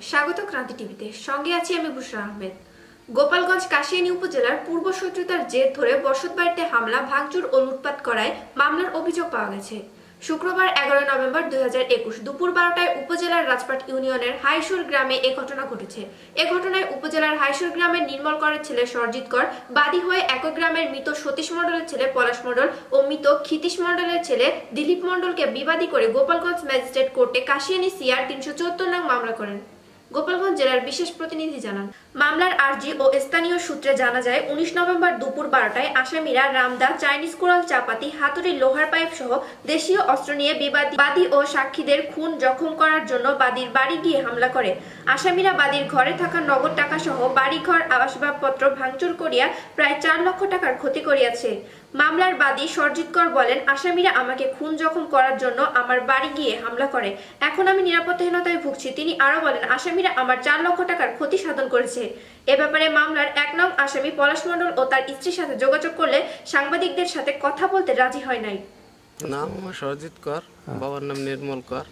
স্বাগত ক্রান্তি টিভিতে। সঙ্গে আছি আমি বুশরা আহমেদ। গোপালগঞ্জ কাশিয়ানী উপজেলার পূর্ব শত্রুতার জের ধরে বসতবাড়িতে হামলা, ভাঙচুর ও লুটপাট করায় মামলার অভিযোগ পাওয়া গেছে। শুক্রবার 11 নভেম্বর 2021 দুপুর 12টায় উপজেলার রাজপাট ইউনিয়নের হাইসুর গ্রামে এ ঘটনা ঘটেছে। এ ঘটনায় উপজেলার হাইসুর গ্রামের নির্মল করের ছেলে সরজিৎ কর বাদী হয়ে একই গ্রামের মৃত সতীশ মণ্ডলের ছেলে পলাশ মণ্ডল ও মৃত ক্ষিতীশ মণ্ডলের ছেলে দিলীপ মণ্ডলকে বিবাদী করে গোপালগঞ্জ ম্যাজিস্ট্রেট কোর্টে কাশিয়ানী সিআর 374 নং মামলা করেন। গোপালগঞ্জ জেলার বিশেষ প্রতিনিধি জানান, মামলার আর্জি ও স্থানীয় সূত্রে জানা যায় 19 নভেম্বর দুপুর 12টায় আসামিরা রামদা, চাইনিজ কোরাল, চাপাতি, হাতুড়ি, লোহার পাইপ সহ দেশীয় অস্ত্র নিয়ে বাদী ও সাক্ষীদের খুন জখম করার জন্য বাদীর বাড়ি গিয়ে হামলা করে। আসামিরা বাদীর ঘরে থাকা নগদ টাকা সহ বাড়িঘর, আসবাবপত্র ভাঙচুর করিয়া প্রায় 4 লক্ষ টাকার ক্ষতি করিয়াছে। মামলার বাদী সরজিৎ কর বলেন, আসামিরা আমাকে খুন জখম করার জন্য আমার বাড়ি গিয়ে হামলা করে। এখন আমি নিরাপত্তাহীনতায় ভুগছি। তিনি আরো বলেন, আসামিরা আমার 4 লক্ষ টাকার ক্ষতি সাধন করেছে। এ ব্যাপারে মামলার 1 নং আসামি পলাশ মণ্ডল ও তার স্ত্রীর সাথে যোগাযোগ করলে সাংবাদিকদের সাথে কথা বলতে রাজি হয় নাই। নাম আমার সরজিৎ কর, বাবার নাম নির্মল কর।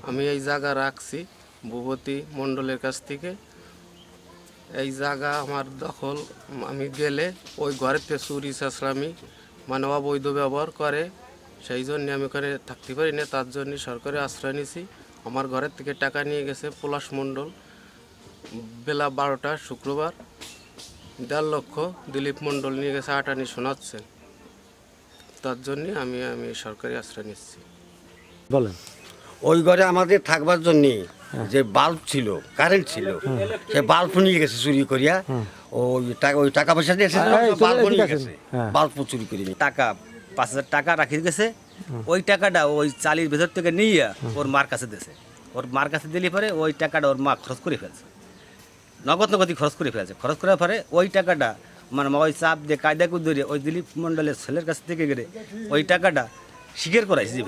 আমি এই জায়গা রাখছি ভূপতি মণ্ডলের কাছ থেকে। এই জায়গা আমার দখল, আমি গেলে ওই ঘরেতে চুরি চাষরামি মানে অবৈধ ব্যবহার করে, সেই জন্য আমি ওখানে থাকতে পারি না। তার জন্য সরকারি আশ্রয় নিয়েছি। আমার ঘরের থেকে টাকা নিয়ে গেছে পলাশ মণ্ডল বেলা 12টা শুক্রবার, 1.5 লক্ষ দিলীপ মণ্ডল নিয়ে গেছে আটানি শোনাচ্ছেন। তার জন্যে আমি সরকারি আশ্রয় নিচ্ছি। বলেন, ওই ঘরে আমাদের থাকবার জন্য যে বাল্ব ছিল, কারেন্ট ছিল, সে বাল্ব নিয়ে গেছে চুরি করিয়া। ওই টাকা পয়সা দিয়ে বাল্ব নিয়ে গেছে, বাল্ব চুরি করি। টাকা 5,000 টাকা রাখি গেছে। ওই টাকাটা ওই চালির ভেতর থেকে নিয়ে ওর মার কাছে দিয়েছে। ওর মার কাছে দিলে পরে ওই টাকাটা ওর মা খরচ করে ফেলছে, নগদ খরচ করে ফেলছে। খরচ করার পরে ওই টাকাটা মানে ওই চাপ দিয়ে কায়দা করে ওই দিলীপ মণ্ডলের ছেলের কাছ থেকে গেলে ওই টাকাটা স্বীকার করাইছে।